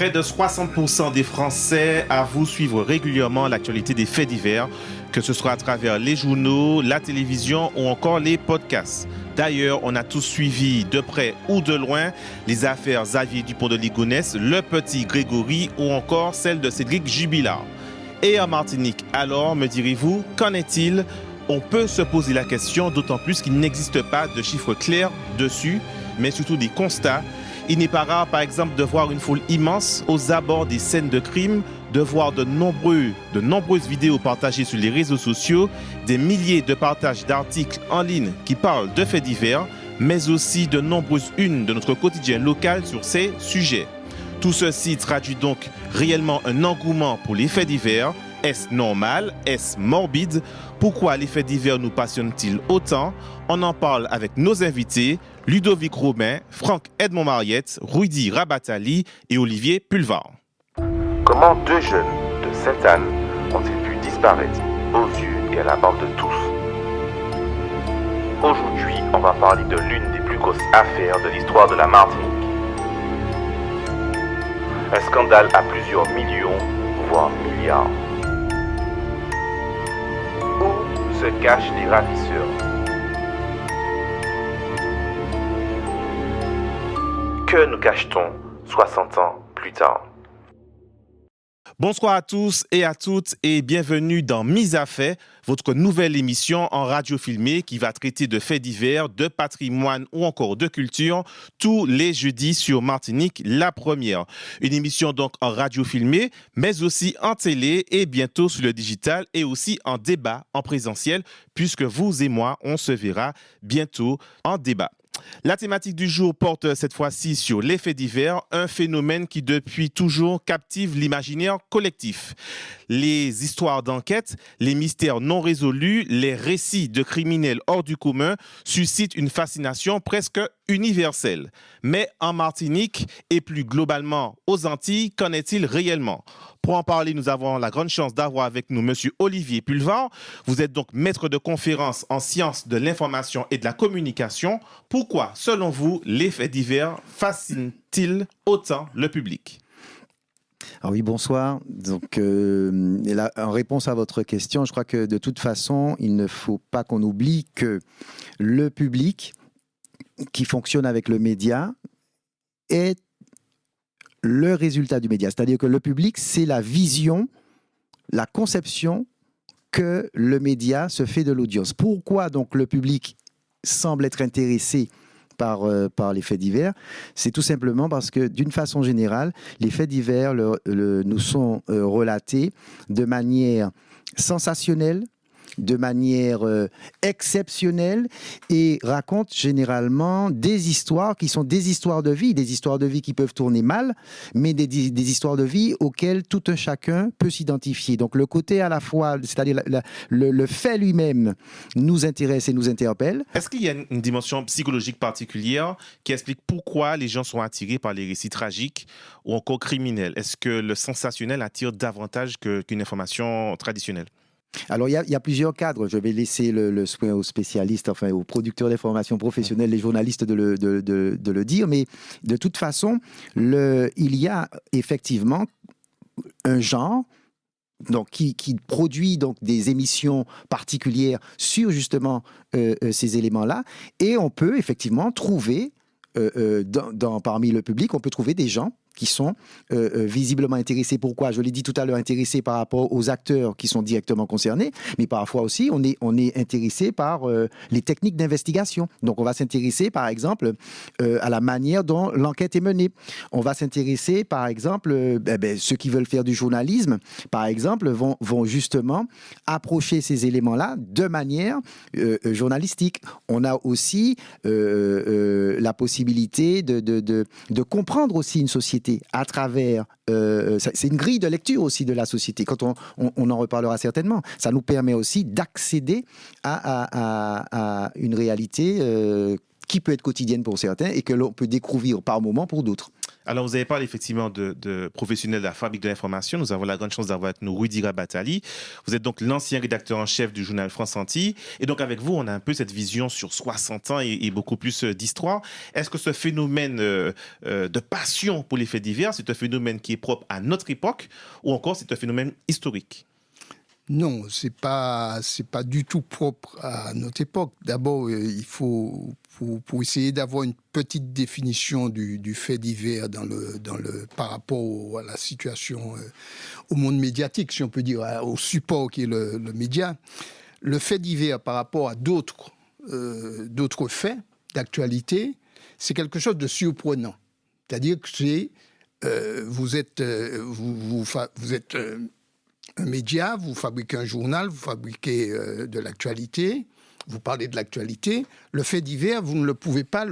Près de 60% des Français avouent suivre régulièrement l'actualité des faits divers, que ce soit à travers les journaux, la télévision ou encore les podcasts. D'ailleurs, on a tous suivi de près ou de loin les affaires Xavier Dupont de Ligonnès, le petit Grégory ou encore celle de Cédric Jubilard. Et en Martinique, alors, me direz-vous, qu'en est-il ? On peut se poser la question, d'autant plus qu'il n'existe pas de chiffres clairs dessus, mais surtout des constats. Il n'est pas rare, par exemple, de voir une foule immense aux abords des scènes de crime, de voir de nombreuses vidéos partagées sur les réseaux sociaux, des milliers de partages d'articles en ligne qui parlent de faits divers, mais aussi de nombreuses unes de notre quotidien local sur ces sujets. Tout ceci traduit donc réellement un engouement pour les faits divers. Est-ce normal? Est-ce morbide? Pourquoi les faits divers nous passionnent-ils autant? On en parle avec nos invités, Ludovic Romain, Franck Edmond Mariette, Rudy Rabatali et Olivier Pulvar. Comment deux jeunes de Sainte-Anne ont-ils pu disparaître aux yeux et à la barbe de tous? Aujourd'hui, on va parler de l'une des plus grosses affaires de l'histoire de la Martinique. Un scandale à plusieurs millions, voire milliards. Où se cachent les ravisseurs? Que nous cache-t-on 60 ans plus tard? Bonsoir à tous et à toutes et bienvenue dans Mise à fait, votre nouvelle émission en radio filmée qui va traiter de faits divers, de patrimoine ou encore de culture tous les jeudis sur Martinique, la première. Une émission donc en radio filmée, mais aussi en télé et bientôt sur le digital et aussi en débat en présentiel puisque vous et moi, on se verra bientôt en débat. La thématique du jour porte cette fois-ci sur les faits divers, un phénomène qui depuis toujours captive l'imaginaire collectif. Les histoires d'enquête, les mystères non résolus, les récits de criminels hors du commun suscitent une fascination presque universelle. Mais en Martinique et plus globalement aux Antilles, qu'en est-il réellement ? Pour en parler, nous avons la grande chance d'avoir avec nous M. Olivier Pulvar. Vous êtes donc maître de conférences en sciences de l'information et de la communication. Pourquoi, selon vous, les faits divers fascinent-ils autant le public ? Alors oui, bonsoir. Donc, en réponse à votre question, je crois que de toute façon, il ne faut pas qu'on oublie que le public qui fonctionne avec le média est le résultat du média. C'est-à-dire que le public, c'est la vision, la conception que le média se fait de l'audience. Pourquoi donc le public semble être intéressé par les faits divers? C'est tout simplement parce que d'une façon générale, les faits divers nous sont relatés de manière sensationnelle, de manière exceptionnelle et raconte généralement des histoires qui sont des histoires de vie qui peuvent tourner mal, mais des histoires de vie auxquelles tout un chacun peut s'identifier. Donc le côté à la fois, c'est-à-dire le fait lui-même nous intéresse et nous interpelle. Est-ce qu'il y a une dimension psychologique particulière qui explique pourquoi les gens sont attirés par les récits tragiques ou encore criminels? Est-ce que le sensationnel attire davantage qu'une information traditionnelle? Alors, il y a plusieurs cadres. Je vais laisser le soin aux spécialistes, enfin aux producteurs d'informations professionnelles, les journalistes de le dire. Mais de toute façon, il y a effectivement un genre donc, qui produit donc, des émissions particulières sur justement ces éléments-là. Et on peut effectivement trouver, parmi le public, on peut trouver des gens qui sont visiblement intéressés. Pourquoi? Je l'ai dit tout à l'heure, intéressés par rapport aux acteurs qui sont directement concernés, mais parfois aussi, on est intéressé par les techniques d'investigation. Donc, on va s'intéresser, par exemple, à la manière dont l'enquête est menée. On va s'intéresser, par exemple, ceux qui veulent faire du journalisme, par exemple, vont justement approcher ces éléments-là de manière journalistique. On a aussi la possibilité de comprendre aussi une société à travers, c'est une grille de lecture aussi de la société, quand on en reparlera certainement. Ça nous permet aussi d'accéder à une réalité qui peut être quotidienne pour certains et que l'on peut découvrir par moments pour d'autres. Alors, vous avez parlé effectivement de professionnels de la fabrique de l'information. Nous avons la grande chance d'avoir avec nous Rudy Rabatali. Vous êtes donc l'ancien rédacteur en chef du journal France Antilles. Et donc, avec vous, on a un peu cette vision sur 60 ans et beaucoup plus d'histoire. Est-ce que ce phénomène de passion pour les faits divers, c'est un phénomène qui est propre à notre époque ou encore c'est un phénomène historique? Non, c'est pas du tout propre à notre époque. D'abord, il faut pour essayer d'avoir une petite définition du fait divers par rapport à la situation au monde médiatique, si on peut dire, au support qui est le média. Le fait divers par rapport à d'autres faits d'actualité, c'est quelque chose de surprenant. C'est-à-dire que vous êtes un média, vous fabriquez un journal, vous fabriquez de l'actualité, vous parlez de l'actualité. Le fait divers, vous ne le pouvez pas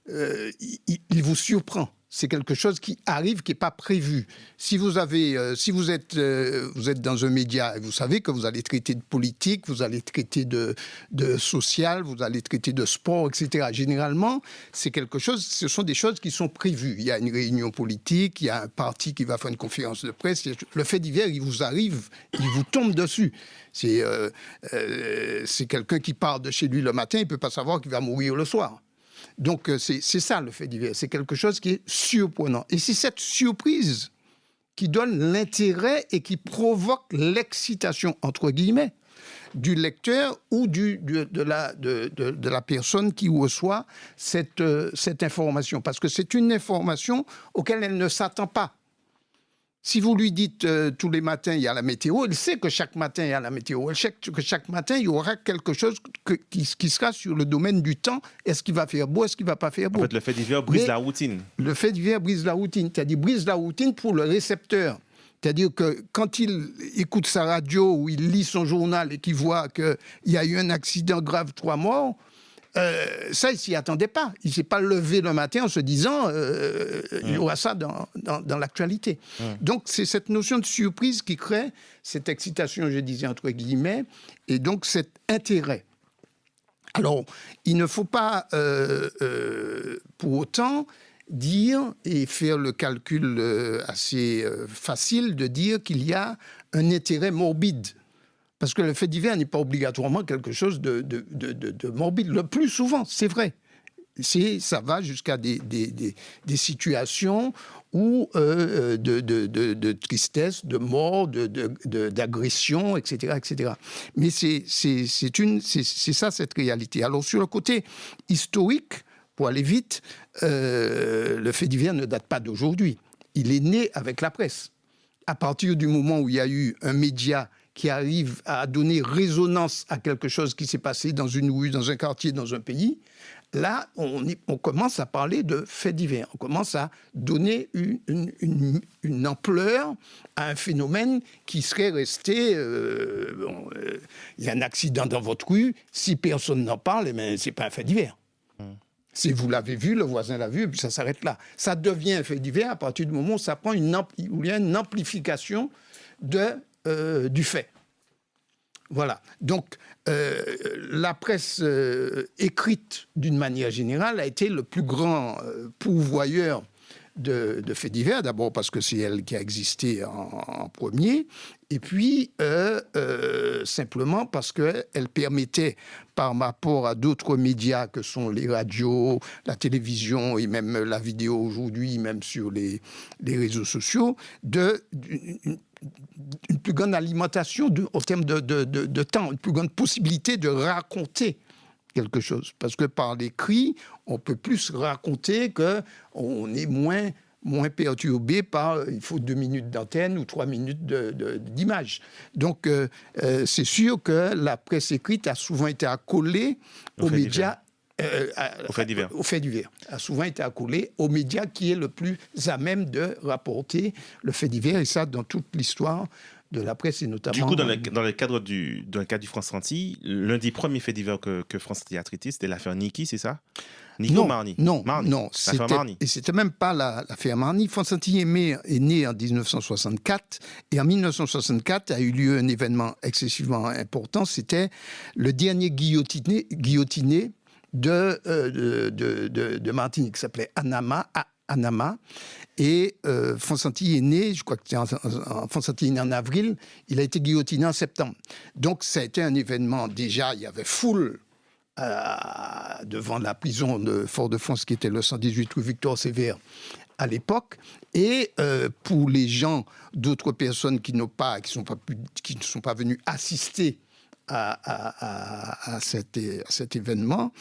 il vous surprend. C'est quelque chose qui arrive, qui n'est pas prévu. Si vous êtes dans un média, vous savez que vous allez traiter de politique, vous allez traiter de social, vous allez traiter de sport, etc. Généralement, ce sont des choses qui sont prévues. Il y a une réunion politique, il y a un parti qui va faire une conférence de presse. Le fait divers, il vous arrive, il vous tombe dessus. C'est quelqu'un qui part de chez lui le matin, il ne peut pas savoir qu'il va mourir le soir. Donc, c'est ça le fait divers. C'est quelque chose qui est surprenant. Et c'est cette surprise qui donne l'intérêt et qui provoque l'excitation, entre guillemets, du lecteur ou de la personne qui reçoit cette information. Parce que c'est une information auquel elle ne s'attend pas. Si vous lui dites tous les matins, il y a la météo, elle sait que chaque matin, il y a la météo. Elle sait que chaque matin, il y aura quelque chose qui sera sur le domaine du temps. Est-ce qu'il va faire beau, est-ce qu'il ne va pas faire beau? En fait, le fait divers brise la routine. Le fait divers brise la routine. C'est-à-dire brise la routine pour le récepteur. C'est-à-dire que quand il écoute sa radio ou il lit son journal et qu'il voit qu'il y a eu un accident grave, 3 morts, ça, il ne s'y attendait pas. Il ne s'est pas levé le matin en se disant il y aura ça dans l'actualité. Donc, c'est cette notion de surprise qui crée cette excitation, je disais entre guillemets, et donc cet intérêt. Alors, il ne faut pas pour autant dire et faire le calcul assez facile de dire qu'il y a un intérêt morbide. Parce que le fait divers n'est pas obligatoirement quelque chose de morbide. Le plus souvent, c'est vrai. Ça va jusqu'à des situations où de tristesse, de mort, d'agression, etc., etc. Mais c'est ça, cette réalité. Alors, sur le côté historique, pour aller vite, le fait divers ne date pas d'aujourd'hui. Il est né avec la presse. À partir du moment où il y a eu un média qui arrive à donner résonance à quelque chose qui s'est passé dans une rue, dans un quartier, dans un pays, là, on commence à parler de faits divers. On commence à donner une ampleur à un phénomène qui serait resté... il y a un accident dans votre rue, si personne n'en parle, ce n'est pas un fait divers. Si vous l'avez vu, le voisin l'a vu, et puis ça s'arrête là. Ça devient un fait divers à partir du moment où il y a une amplification du fait. Voilà. Donc, la presse écrite, d'une manière générale, a été le plus grand pourvoyeur de faits divers. D'abord parce que c'est elle qui a existé en premier, et puis simplement parce qu'elle permettait, par rapport à d'autres médias que sont les radios, la télévision et même la vidéo aujourd'hui, même sur les réseaux sociaux, une plus grande alimentation en termes de temps, une plus grande possibilité de raconter quelque chose. Parce que par l'écrit, on peut plus raconter qu'on est moins perturbé par il faut 2 minutes d'antenne ou 3 minutes d'image. Donc, c'est sûr que la presse écrite a souvent été accolée aux médias. Au fait divers. A souvent été accolé aux médias qui est le plus à même de rapporter le fait divers, et ça dans toute l'histoire de la presse et notamment... Du coup, dans le cadre du France Antilles, l'un des premiers faits divers que France Antilles a traité, c'était l'affaire Niki, c'est ça? Niki ou Marny? Non, c'était même pas l'affaire Marny. France Antilles est né en 1964, et en 1964 a eu lieu un événement excessivement important, c'était le dernier guillotiné de Martinique, qui s'appelait à Nama. Et Ponsati est né, je crois que Ponsati est né en avril, il a été guillotiné en septembre. Donc ça a été un événement, déjà, il y avait foule devant la prison de Fort-de-France, qui était le 118 rue Victor Sévère à l'époque. Et pour les gens, d'autres personnes qui ne sont pas venus assister à cet événement,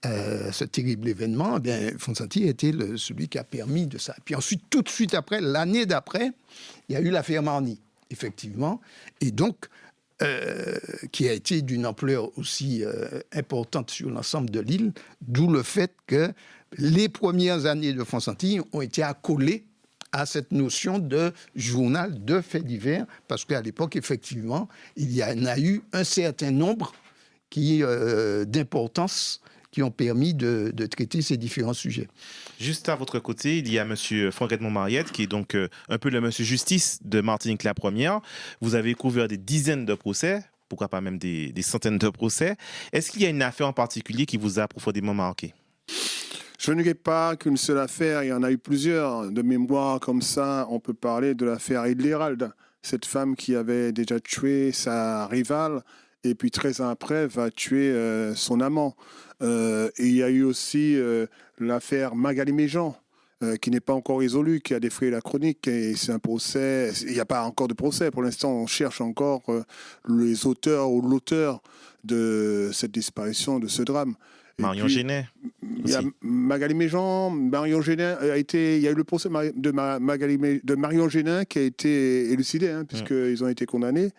ce terrible événement, Ponsati était celui qui a permis de ça. Puis ensuite, tout de suite après, l'année d'après, il y a eu l'affaire Marny, effectivement, et donc qui a été d'une ampleur aussi importante sur l'ensemble de l'île, d'où le fait que les premières années de Ponsati ont été accolées à cette notion de journal de faits divers, parce qu'à l'époque, effectivement, il y en a eu un certain nombre d'importance qui ont permis de traiter ces différents sujets. Juste à votre côté, il y a M. Franck-Edmond Mariette, qui est donc un peu le monsieur justice de Martinique la Première. Vous avez couvert des dizaines de procès, pourquoi pas même des centaines de procès. Est-ce qu'il y a une affaire en particulier qui vous a profondément marqué? Je ne dirais pas qu'une seule affaire, il y en a eu plusieurs. De mémoire comme ça, on peut parler de l'affaire Hilderald, cette femme qui avait déjà tué sa rivale et puis 13 ans après va tuer son amant. Et il y a eu aussi l'affaire Magali Méjean, qui n'est pas encore résolue, qui a défrayé la chronique. Et c'est un procès, il n'y a pas encore de procès. Pour l'instant, on cherche encore les auteurs ou l'auteur de cette disparition, de ce drame. Marion Génet. Il y a Magali Méjean, Marion Génet il y a eu le procès de Marion Génet qui a été élucidé, puisqu'ils ont été condamnés.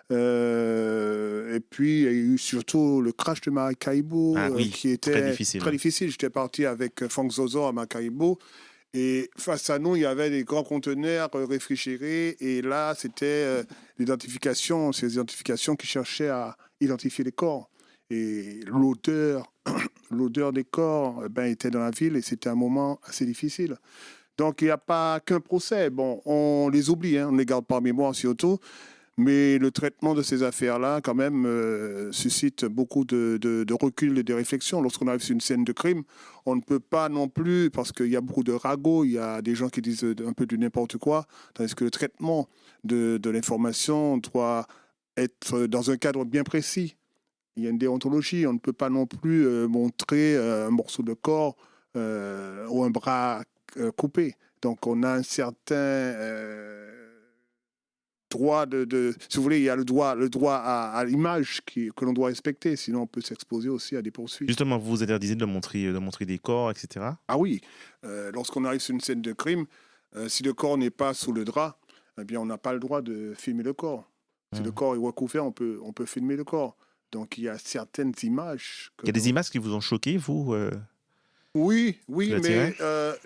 Et puis il y a eu surtout le crash de Maracaibo, qui était très difficile. J'étais parti avec Franck Zozo à Maracaibo. Et face à nous, il y avait des grands conteneurs réfrigérés. Et là, c'était ces identifications qui cherchaient à identifier les corps. Et l'odeur des corps était dans la ville et c'était un moment assez difficile. Donc, il n'y a pas qu'un procès. Bon, on les oublie, on ne les garde pas en mémoire surtout. Mais le traitement de ces affaires-là, quand même, suscite beaucoup de recul et de réflexion. Lorsqu'on arrive sur une scène de crime, on ne peut pas non plus, parce qu'il y a beaucoup de ragots, il y a des gens qui disent un peu du n'importe quoi, tandis que le traitement de l'information doit être dans un cadre bien précis. Il y a une déontologie, on ne peut pas non plus montrer un morceau de corps ou un bras coupé. Donc on a un certain droit si vous voulez, il y a le droit à l'image que l'on doit respecter, sinon on peut s'exposer aussi à des poursuites. Justement, vous vous interdisez de montrer des corps, etc. Ah oui, lorsqu'on arrive sur une scène de crime, si le corps n'est pas sous le drap, eh bien on n'a pas le droit de filmer le corps. Si le corps est recouvert, on peut filmer le corps. Donc, il y a certaines images... Il y a des images qui vous ont choqué, vous Oui, mais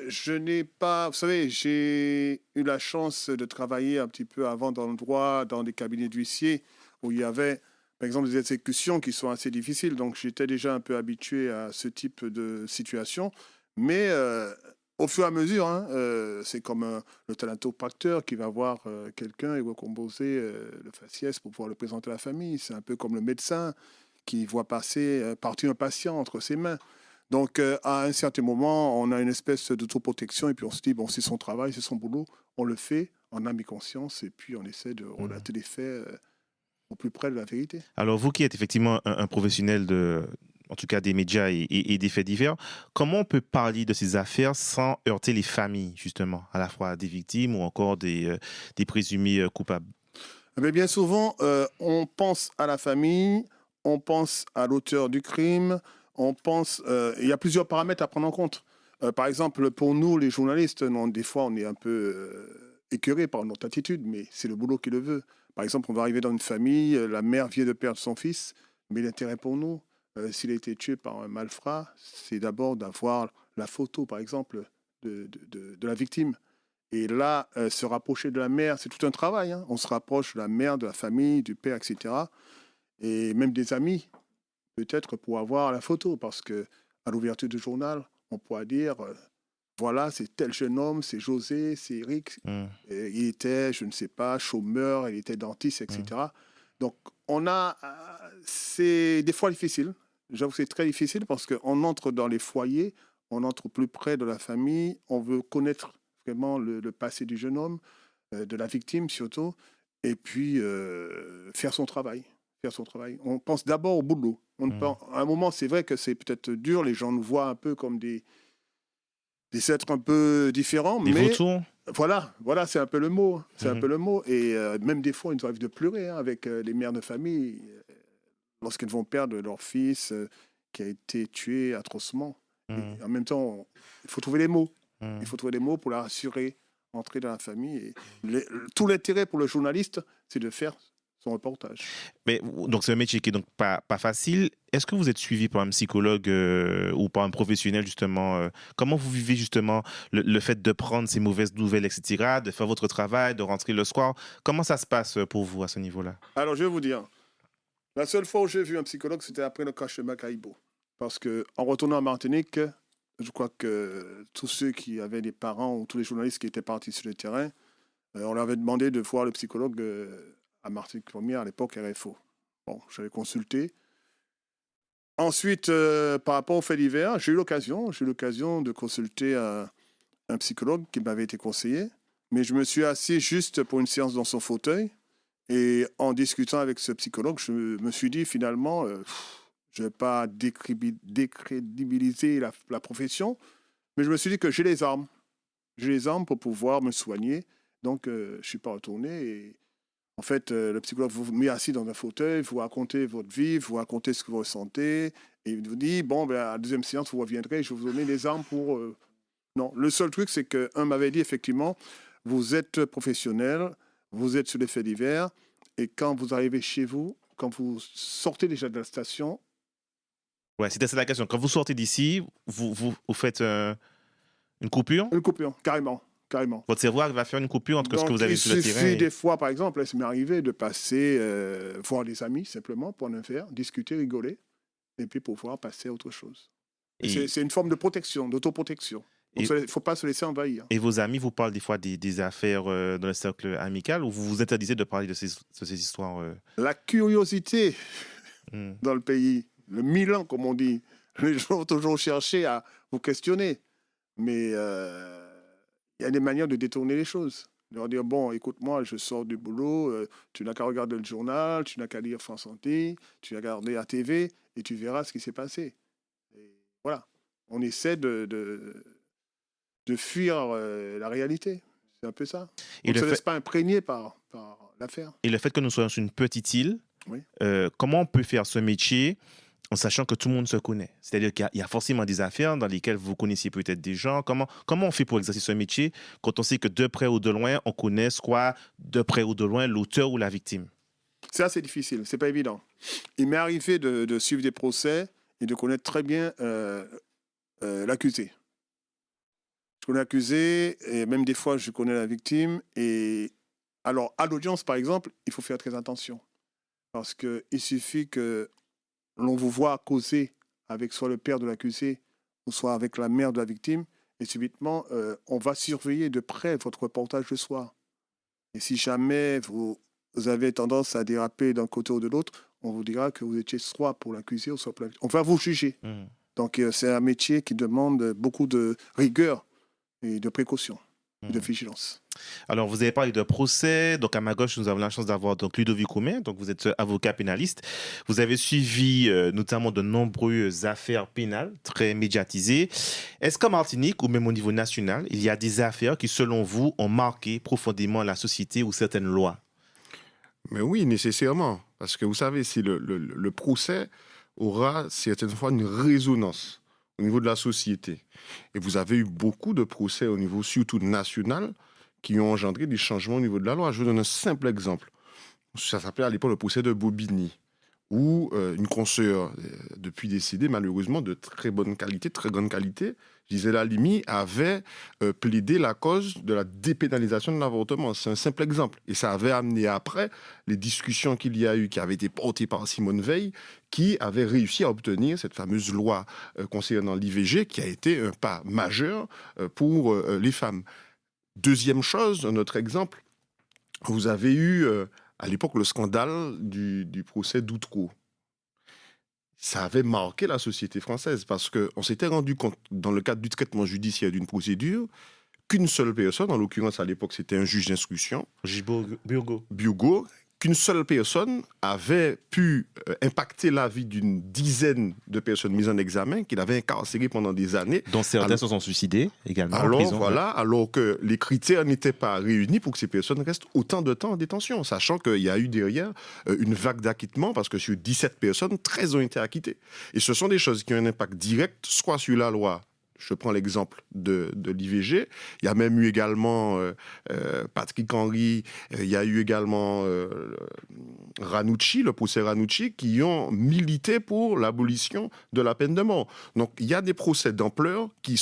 je n'ai pas... Vous savez, j'ai eu la chance de travailler un petit peu avant dans le droit, dans des cabinets d'huissiers, où il y avait, par exemple, des exécutions qui sont assez difficiles. Donc, j'étais déjà un peu habitué à ce type de situation. Mais au fur et à mesure, c'est comme le thanatopracteur qui va voir quelqu'un et va composer le faciès pour pouvoir le présenter à la famille. C'est un peu comme le médecin qui voit partir un patient entre ses mains. Donc, à un certain moment, on a une espèce d'autoprotection et puis on se dit, bon, c'est son travail, c'est son boulot, on le fait en âme et conscience et puis on essaie de relater les faits au plus près de la vérité. Alors, vous qui êtes effectivement un professionnel en tout cas des médias et des faits divers, comment on peut parler de ces affaires sans heurter les familles, justement, à la fois des victimes ou encore des présumés coupables? Mais bien souvent, on pense à la famille, on pense à l'auteur du crime, il y a plusieurs paramètres à prendre en compte. Par exemple, pour nous, les journalistes, des fois, on est un peu écœurés par notre attitude, mais c'est le boulot qui le veut. Par exemple, on va arriver dans une famille, la mère vient de perdre son fils, mais l'intérêt pour nous, s'il a été tué par un malfrat, c'est d'abord d'avoir la photo, par exemple, de la victime. Et là, se rapprocher de la mère, c'est tout un travail. On se rapproche de la mère, de la famille, du père, etc. Et même des amis, peut-être pour avoir la photo, parce qu'à l'ouverture du journal, on pourra dire, voilà, c'est tel jeune homme, c'est José, c'est Eric. Il était, je ne sais pas, chômeur, il était dentiste, etc. Donc, c'est des fois difficile. J'avoue que c'est très difficile parce qu'on entre dans les foyers, on entre plus près de la famille, on veut connaître vraiment le passé du jeune homme, de la victime surtout, et puis faire son travail. On pense d'abord au boulot. À un moment, c'est vrai que c'est peut-être dur, les gens nous voient un peu comme des êtres un peu différents. Des vautours. Voilà, c'est un peu le mot. Et même des fois, il nous arrive de pleurer avec les mères de famille lorsqu'elles vont perdre leur fils qui a été tué atrocement. Et en même temps, il faut trouver les mots. Il faut trouver les mots pour la rassurer, entrer dans la famille. Et tout l'intérêt pour le journaliste, c'est de faire son reportage. Mais, donc, c'est un métier qui est donc pas facile. Est-ce que vous êtes suivi par un psychologue ou par un professionnel, justement comment vous vivez, justement, le fait de prendre ces mauvaises nouvelles, etc., de faire votre travail, de rentrer le soir? Comment ça se passe pour vous à ce niveau-là? Alors, je vais vous dire, la seule fois où j'ai vu un psychologue, c'était après le crash de Maracaibo. Parce qu'en retournant en Martinique, je crois que tous ceux qui avaient des parents ou tous les journalistes qui étaient partis sur le terrain, on leur avait demandé de voir le psychologue à Martinique Première, à l'époque RFO. Bon, j'avais consulté. Ensuite, par rapport aux faits divers, j'ai eu l'occasion de consulter un psychologue qui m'avait été conseillé, mais je me suis assis juste pour une séance dans son fauteuil, et en discutant avec ce psychologue, je me suis dit finalement, je ne vais pas décrédibiliser la profession, mais je me suis dit que j'ai les armes. J'ai les armes pour pouvoir me soigner, donc je ne suis pas retourné. Et en fait, le psychologue vous met assis dans un fauteuil, vous racontez votre vie, vous racontez ce que vous ressentez, et il vous dit, bon, à la deuxième séance, vous reviendrez, je vais vous donner les armes pour... Non, le seul truc, c'est qu'un m'avait dit, effectivement, vous êtes professionnel, vous êtes sur les faits divers, et quand vous arrivez chez vous, quand vous sortez déjà de la station... Ouais, c'était ça la question. Quand vous sortez d'ici, vous faites une coupure? Une coupure, carrément. Votre cerveau va faire une coupure entre ce que vous avez sur le terrain. Il suffit des fois, par exemple, ça m'est arrivé de passer, voir des amis, simplement, pour un verre, discuter, rigoler, et puis pouvoir passer à autre chose. C'est une forme de protection, d'autoprotection. Il ne faut pas se laisser envahir. Et vos amis vous parlent des fois des affaires dans le cercle amical, ou vous vous interdisez de parler de ces histoires La curiosité dans le pays, le Milan, comme on dit, les gens vont toujours chercher à vous questionner. Mais il y a des manières de détourner les choses. De leur dire, bon, écoute-moi, je sors du boulot, tu n'as qu'à regarder le journal, tu n'as qu'à lire France Santé, tu n'as qu'à regarder la TV, et tu verras ce qui s'est passé. Et voilà. On essaie de fuir la réalité. C'est un peu ça. On ne se laisse pas imprégner par l'affaire. Et le fait que nous soyons sur une petite île, oui. Comment on peut faire ce métier en sachant que tout le monde se connaît? C'est-à-dire qu'il y a forcément des affaires dans lesquelles vous connaissiez peut-être des gens. Comment on fait pour exercer ce métier quand on sait que de près ou de loin, on connaît soit de près ou de loin l'auteur ou la victime? C'est assez difficile, c'est pas évident. Il m'est arrivé de suivre des procès et de connaître très bien l'accusé. Je connais l'accusé et même des fois je connais la victime. Et alors à l'audience par exemple, il faut faire très attention parce qu'il suffit que l'on vous voit causer avec soit le père de l'accusé ou soit avec la mère de la victime, et subitement, on va surveiller de près votre reportage le soir. Et si jamais vous avez tendance à déraper d'un côté ou de l'autre, on vous dira que vous étiez soit pour l'accusé ou soit pour la victime. On va vous juger. Donc c'est un métier qui demande beaucoup de rigueur et de précaution. De vigilance. Alors, vous avez parlé de procès. Donc, à ma gauche, nous avons la chance d'avoir Ludovic Oumet. Donc, vous êtes avocat pénaliste. Vous avez suivi notamment de nombreuses affaires pénales très médiatisées. Est-ce qu'en Martinique ou même au niveau national, il y a des affaires qui, selon vous, ont marqué profondément la société ou certaines lois? Mais oui, nécessairement. Parce que vous savez, si le procès aura certaines fois une résonance au niveau de la société. Et vous avez eu beaucoup de procès au niveau surtout national qui ont engendré des changements au niveau de la loi. Je vous donne un simple exemple. Ça s'appelait à l'époque le procès de Bobigny, où une consoeur, depuis décédée, malheureusement, de très bonne qualité, très grande qualité, Gisèle Halimi, avait plaidé la cause de la dépénalisation de l'avortement. C'est un simple exemple. Et ça avait amené après les discussions qu'il y a eu, qui avaient été portées par Simone Veil, qui avait réussi à obtenir cette fameuse loi concernant l'IVG, qui a été un pas majeur pour les femmes. Deuxième chose, un autre exemple, vous avez eu à l'époque le scandale du procès d'Outreau. ça avait marqué la société française parce qu'on s'était rendu compte, dans le cadre du traitement judiciaire d'une procédure, qu'une seule personne, en l'occurrence à l'époque c'était un juge d'instruction, Burgo, qu'une seule personne avait pu impacter la vie d'une dizaine de personnes mises en examen, qu'il avait incarcérées pendant des années. Dont certains se sont suicidés également alors, en prison. Voilà, alors que les critères n'étaient pas réunis pour que ces personnes restent autant de temps en détention, sachant qu'il y a eu derrière une vague d'acquittement, parce que sur 17 personnes, 13 ont été acquittées. Et ce sont des choses qui ont un impact direct, soit sur la loi. Je prends l'exemple de l'IVG. Il y a même eu également Patrick Henry, il y a eu également Ranucci, le procès Ranucci, qui ont milité pour l'abolition de la peine de mort. Donc il y a des procès d'ampleur qui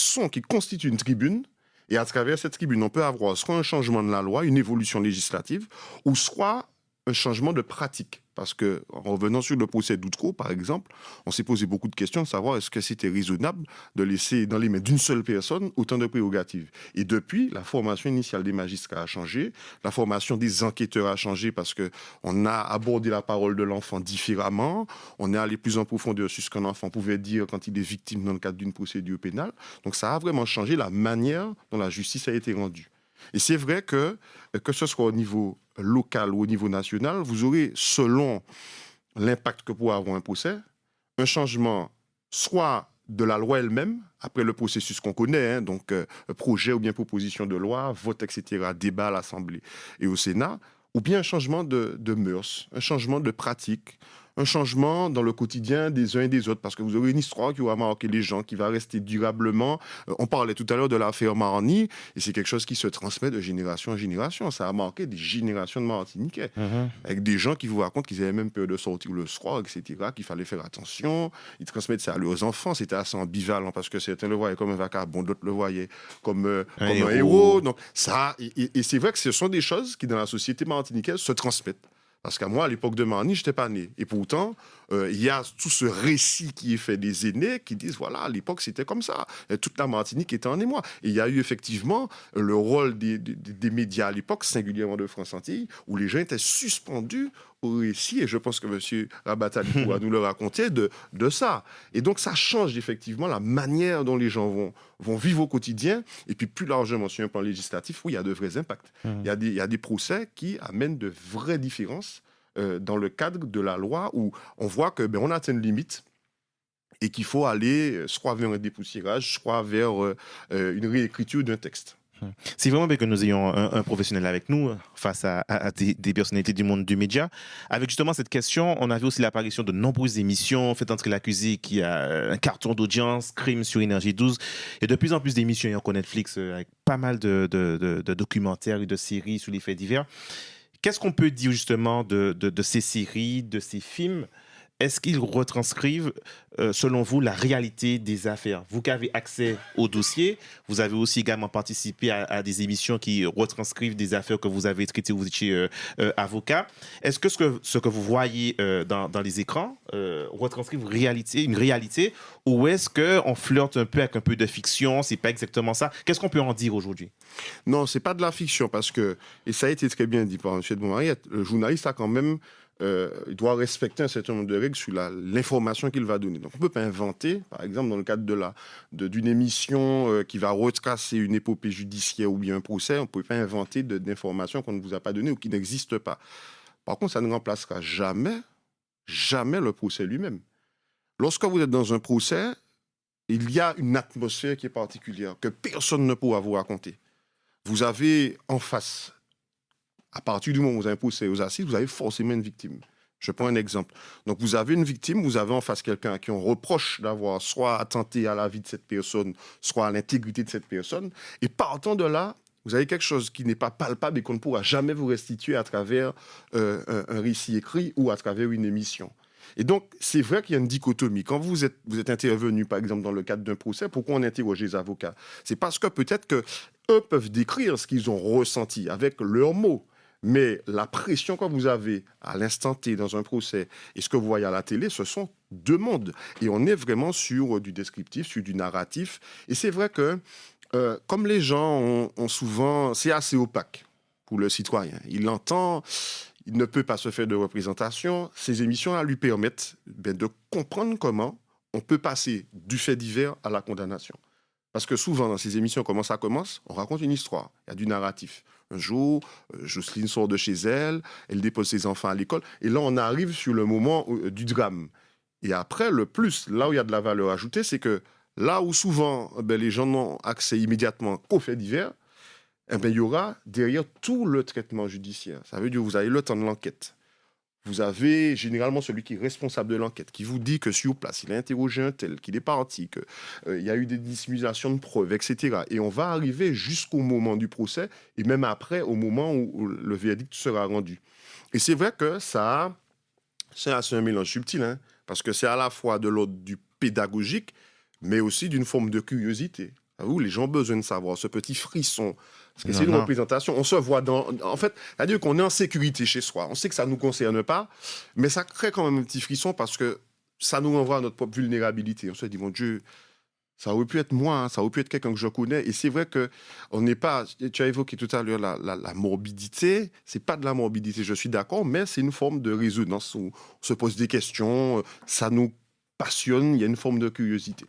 constituent une tribune. Et à travers cette tribune, on peut avoir soit un changement de la loi, une évolution législative, ou soit un changement de pratique. Parce que, en revenant sur le procès d'Outreau, par exemple, on s'est posé beaucoup de questions de savoir est-ce que c'était raisonnable de laisser dans les mains d'une seule personne autant de prérogatives. Et depuis, la formation initiale des magistrats a changé, la formation des enquêteurs a changé parce qu'on a abordé la parole de l'enfant différemment, on est allé plus en profondeur sur ce qu'un enfant pouvait dire quand il est victime dans le cadre d'une procédure pénale. Donc ça a vraiment changé la manière dont la justice a été rendue. Et c'est vrai que ce soit au niveau local ou au niveau national, vous aurez, selon l'impact que pourra avoir un procès, un changement soit de la loi elle-même, après le processus qu'on connaît, donc projet ou bien proposition de loi, vote, etc., débat à l'Assemblée et au Sénat, ou bien un changement de mœurs, un changement de pratique, un changement dans le quotidien des uns et des autres, parce que vous aurez une histoire qui va marquer les gens, qui va rester durablement. On parlait tout à l'heure de l'affaire Marani, et c'est quelque chose qui se transmet de génération en génération. Ça a marqué des générations de Martiniquais, avec des gens qui vous racontent qu'ils avaient même peur de sortir le soir, etc., qu'il fallait faire attention. Ils transmettent ça à leurs enfants. C'était assez ambivalent, parce que certains le voyaient comme un vagabond, d'autres le voyaient comme un héros. Donc, ça, et c'est vrai que ce sont des choses qui, dans la société martiniquaise, se transmettent. Parce qu'à moi, à l'époque de Marani, je n'étais pas né. Et pourtant, il y a tout ce récit qui est fait des aînés qui disent, voilà, à l'époque, c'était comme ça. Et toute la Martinique était en émoi. Et il y a eu effectivement le rôle des médias à l'époque, singulièrement de France Antilles, où les gens étaient suspendus au récit. Et je pense que M. Rabatali pourra nous le raconter de ça. Et donc, ça change effectivement la manière dont les gens vont vivre au quotidien. Et puis, plus largement, sur un plan législatif, où il y a de vrais impacts. Il y a des procès qui amènent de vraies différences dans le cadre de la loi, où on voit que on atteint une limite et qu'il faut aller soit vers un dépoussiérage, soit vers une réécriture d'un texte. C'est vraiment bien que nous ayons un professionnel avec nous face à des personnalités du monde du média. Avec justement cette question, on a vu aussi l'apparition de nombreuses émissions faites entrer l'accusé qui a un carton d'audience, Crime sur Énergie 12. Et de plus en plus d'émissions ayant Netflix avec pas mal de documentaires et de séries sur les faits divers. Qu'est-ce qu'on peut dire justement de ces séries, de ces films ? Est-ce qu'ils retranscrivent, selon vous, la réalité des affaires ? Vous qui avez accès au dossier, vous avez aussi également participé à des émissions qui retranscrivent des affaires que vous avez traitées, vous étiez avocat. Est-ce que ce que vous voyez dans les écrans retranscrit une réalité, ou est-ce qu'on flirte un peu avec un peu de fiction ? C'est pas exactement ça. Qu'est-ce qu'on peut en dire aujourd'hui ? Non, c'est pas de la fiction, parce que, et ça a été très bien dit par M. de Beaumariette, le journaliste a quand même il doit respecter un certain nombre de règles sur l'information qu'il va donner. Donc, on ne peut pas inventer, par exemple, dans le cadre d'une émission qui va retracer une épopée judiciaire ou bien un procès, on ne peut pas inventer d'informations qu'on ne vous a pas données ou qui n'existent pas. Par contre, ça ne remplacera jamais le procès lui-même. Lorsque vous êtes dans un procès, il y a une atmosphère qui est particulière, que personne ne pourra vous raconter. Vous avez en face... À partir du moment où vous avez un procès aux assises, vous avez forcément une victime. Je prends un exemple. Donc, vous avez une victime, vous avez en face quelqu'un à qui on reproche d'avoir soit attenté à la vie de cette personne, soit à l'intégrité de cette personne. Et partant de là, vous avez quelque chose qui n'est pas palpable et qu'on ne pourra jamais vous restituer à travers un récit écrit ou à travers une émission. Et donc, c'est vrai qu'il y a une dichotomie. Quand vous êtes intervenu, par exemple, dans le cadre d'un procès, pourquoi on interroge les avocats ? C'est parce que peut-être qu'eux peuvent décrire ce qu'ils ont ressenti avec leurs mots. Mais la pression que vous avez à l'instant T dans un procès et ce que vous voyez à la télé, ce sont deux mondes. Et on est vraiment sur du descriptif, sur du narratif. Et c'est vrai que, comme les gens ont souvent... C'est assez opaque pour le citoyen. Il entend il ne peut pas se faire de représentation, ces émissions-là lui permettent de comprendre comment on peut passer du fait divers à la condamnation. Parce que souvent, dans ces émissions, comment ça commence? On raconte une histoire, il y a du narratif. Un jour, Jocelyne sort de chez elle, elle dépose ses enfants à l'école, et là, on arrive sur le moment du drame. Et après, le plus, là où il y a de la valeur ajoutée, c'est que là où souvent les gens n'ont accès immédiatement qu'aux faits divers, il y aura derrière tout le traitement judiciaire. Ça veut dire que vous avez le temps de l'enquête. Vous avez généralement celui qui est responsable de l'enquête, qui vous dit que sur place, il a interrogé un tel, qu'il est parti, qu'il y a eu des dissimulations de preuves, etc. Et on va arriver jusqu'au moment du procès, et même après, au moment où le verdict sera rendu. Et c'est vrai que c'est un mélange subtil, hein, parce que c'est à la fois de l'ordre du pédagogique, mais aussi d'une forme de curiosité. Où les gens ont besoin de savoir ce petit frisson. Parce que c'est une représentation. On se voit dans... En fait, c'est-à-dire qu'on est en sécurité chez soi. On sait que ça ne nous concerne pas, mais ça crée quand même un petit frisson parce que ça nous renvoie à notre propre vulnérabilité. On se dit, mon Dieu, ça aurait pu être moi, hein, ça aurait pu être quelqu'un que je connais. Et c'est vrai qu'on n'est pas... Tu as évoqué tout à l'heure la morbidité. Ce n'est pas de la morbidité, je suis d'accord, mais c'est une forme de résonance où on se pose des questions, ça nous passionne, il y a une forme de curiosité.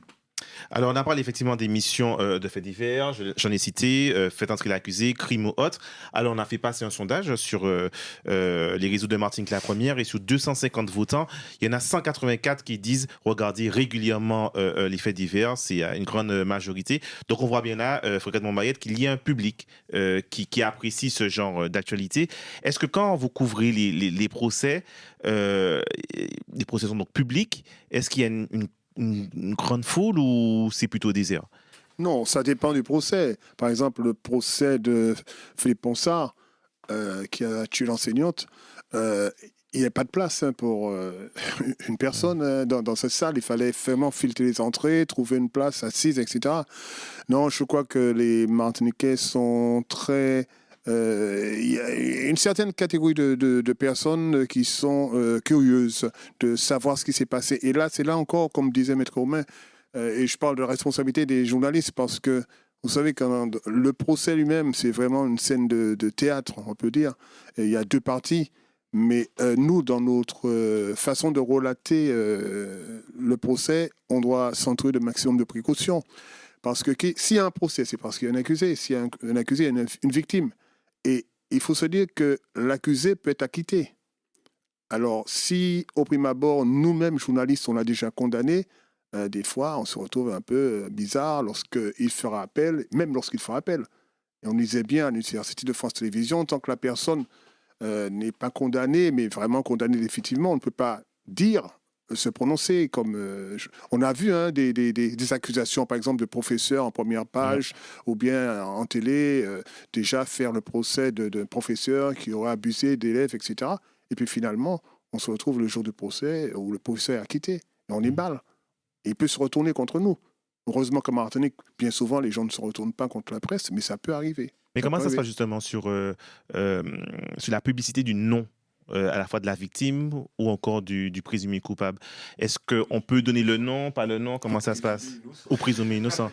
Alors, on a parlé effectivement des missions de faits divers, j'en ai cité, fait entrer l'accusé, crime ou autre. Alors, on a fait passer un sondage sur les réseaux de Martinique la première et sur 250 votants, il y en a 184 qui disent regarder régulièrement les faits divers, c'est une grande majorité. Donc, on voit bien là, Frédéric Montmayette, qu'il y a un public qui apprécie ce genre d'actualité. Est-ce que quand vous couvrez les procès sont donc publics, est-ce qu'il y a une grande foule ou c'est plutôt désert? Non, ça dépend du procès. Par exemple, le procès de Philippe Ponsard, qui a tué l'enseignante, il n'y a pas de place pour une personne dans cette salle. Il fallait vraiment filtrer les entrées, trouver une place assise, etc. Non, je crois que les Martiniquais sont très... Il y a une certaine catégorie de personnes qui sont curieuses de savoir ce qui s'est passé. Et là, c'est là encore, comme disait Maître Romain, et je parle de la responsabilité des journalistes parce que, vous savez, quand le procès lui-même, c'est vraiment une scène de théâtre, on peut dire. Et il y a deux parties. Mais nous, dans notre façon de relater le procès, on doit s'entourer de maximum de précautions. Parce que s'il y a un procès, c'est parce qu'il y a un accusé. S'il y a un accusé, il y a une victime. Et il faut se dire que l'accusé peut être acquitté. Alors, si au prime abord, nous-mêmes, journalistes, on l'a déjà condamné, des fois, on se retrouve un peu bizarre lorsqu'il fera appel, même lorsqu'il fera appel. Et on disait bien à l'Université de France Télévisions, tant que la personne n'est pas condamnée, mais vraiment condamnée définitivement, on ne peut pas dire, se prononcer. On a vu des accusations, par exemple, de professeurs en première page, ou bien en télé, déjà faire le procès d'un professeur qui aurait abusé d'élèves, etc. Et puis finalement, on se retrouve le jour du procès où le professeur est acquitté. Et on est mal. Et il peut se retourner contre nous. Heureusement qu'en Martinique, bien souvent, les gens ne se retournent pas contre la presse, mais ça peut arriver. Mais comment ça se passe justement sur la publicité du nom à la fois de la victime ou encore du présumé coupable? Est-ce qu'on peut donner le nom, pas le nom? Comment ça se passe? Ou présumé innocent?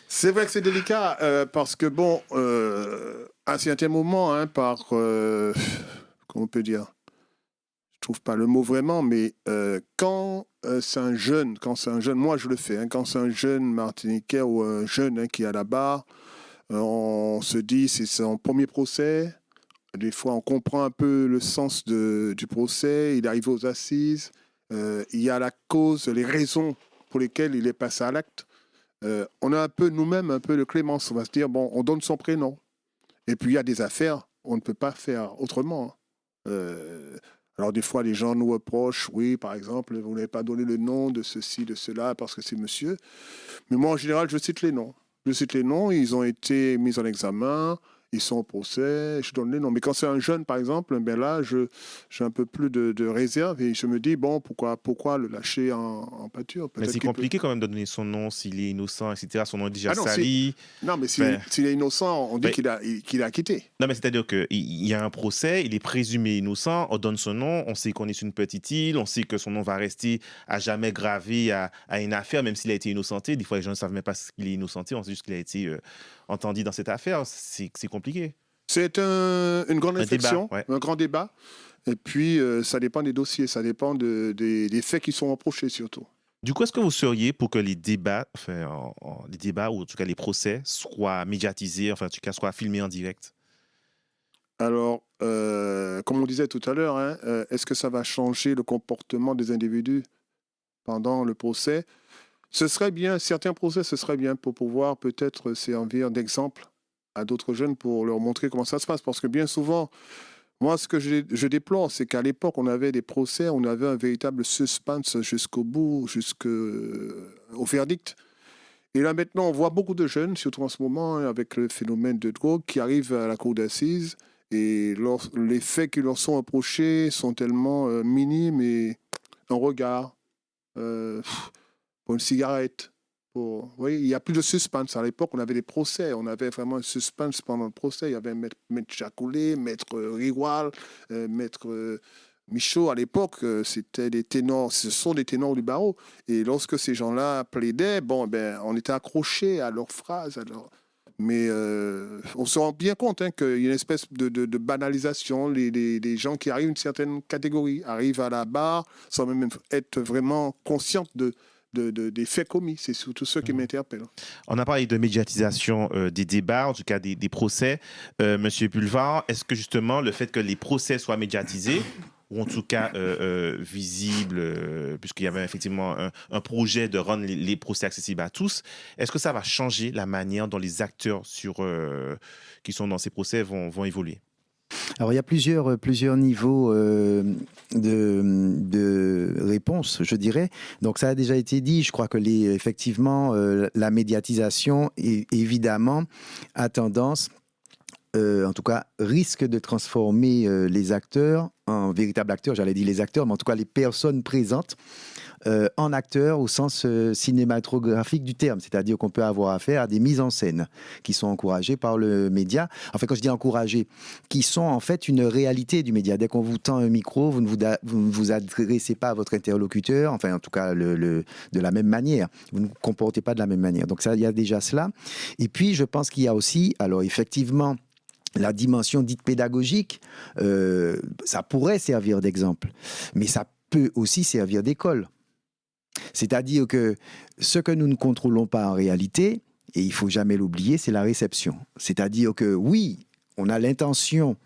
C'est vrai que c'est délicat parce que, à un certain moment, comment on peut dire? Je trouve pas le mot vraiment, mais quand c'est un jeune, moi je le fais, quand c'est un jeune Martiniquais ou un jeune qui est à la barre, on se dit c'est son premier procès. Des fois, on comprend un peu le sens du procès. Il arrive aux assises. Il y a la cause, les raisons pour lesquelles il est passé à l'acte. On a un peu, nous-mêmes, un peu de clémence. On va se dire, on donne son prénom. Et puis, il y a des affaires, on ne peut pas faire autrement. Alors, des fois, les gens nous reprochent, oui, par exemple, vous n'avez pas donné le nom de ceci, de cela, parce que c'est monsieur. Mais moi, en général, je cite les noms. Ils ont été mis en examen. Ils sont au procès, je donne les noms. Mais quand c'est un jeune, par exemple, là, j'ai un peu plus de réserve et je me dis, pourquoi le lâcher en pâture? Mais c'est compliqué quand même de donner son nom s'il est innocent, etc. Son nom est déjà sali. Non, mais s'il est innocent, on dit qu'il est acquitté. Non, mais c'est-à-dire qu'il y a un procès, il est présumé innocent, on donne son nom, on sait qu'on est sur une petite île, on sait que son nom va rester à jamais gravé à une affaire, même s'il a été innocenté. Des fois, les gens ne savent même pas qu'il est innocenté, on sait juste qu'il a été entendu dans cette affaire. C'est compliqué. C'est une grande réflexion, un grand débat. Et puis, ça dépend des dossiers, ça dépend des faits qui sont reprochés surtout. Du coup, est-ce que vous seriez pour que les débats, les débats ou en tout cas les procès soient médiatisés, enfin en tout cas soient filmés en direct? Alors, comme on disait tout à l'heure, est-ce que ça va changer le comportement des individus pendant le procès? Ce serait bien, certains procès, ce serait bien pour pouvoir peut-être servir d'exemple à d'autres jeunes pour leur montrer comment ça se passe. Parce que bien souvent, moi, ce que je déplore, c'est qu'à l'époque, on avait des procès, on avait un véritable suspense jusqu'au bout, jusqu'au verdict. Et là, maintenant, on voit beaucoup de jeunes, surtout en ce moment, avec le phénomène de drogue, qui arrivent à la cour d'assises. Et les faits qui leur sont reprochés sont tellement minimes et un regard pour une cigarette. Oui, il n'y a plus de suspense. À l'époque, on avait des procès. On avait vraiment un suspense pendant le procès. Il y avait Maître Jacoulé, Maître Riwal, Maître Michaud. À l'époque, c'était des ténors. Ce sont des ténors du barreau. Et lorsque ces gens-là plaidaient, on était accrochés à leurs phrases. Mais on se rend bien compte qu'il y a une espèce de banalisation. Les gens qui arrivent d'une certaine catégorie arrivent à la barre sans même être vraiment conscients des faits commis. C'est surtout ce qui m'interpelle. On a parlé de médiatisation des débats, en tout cas des procès. Monsieur Pulvar, est-ce que justement le fait que les procès soient médiatisés, ou en tout cas visibles, puisqu'il y avait effectivement un projet de rendre les procès accessibles à tous, est-ce que ça va changer la manière dont les acteurs qui sont dans ces procès vont évoluer? Alors, il y a plusieurs niveaux de réponse, je dirais. Donc, ça a déjà été dit. Je crois que effectivement, la médiatisation, évidemment, a tendance, en tout cas, risque de transformer les acteurs en véritables acteurs. J'allais dire les acteurs, mais en tout cas, les personnes présentes en acteurs au sens cinématographique du terme, c'est-à-dire qu'on peut avoir affaire à des mises en scène qui sont encouragées par le média. Enfin, quand je dis encouragées, qui sont en fait une réalité du média. Dès qu'on vous tend un micro, vous ne vous adressez pas à votre interlocuteur, enfin en tout cas de la même manière. Vous ne vous comportez pas de la même manière. Donc ça, il y a déjà cela. Et puis, je pense qu'il y a aussi, alors effectivement, la dimension dite pédagogique, ça pourrait servir d'exemple, mais ça peut aussi servir d'école. C'est-à-dire que ce que nous ne contrôlons pas en réalité, et il ne faut jamais l'oublier, c'est la réception. C'est-à-dire que oui, on a l'intention,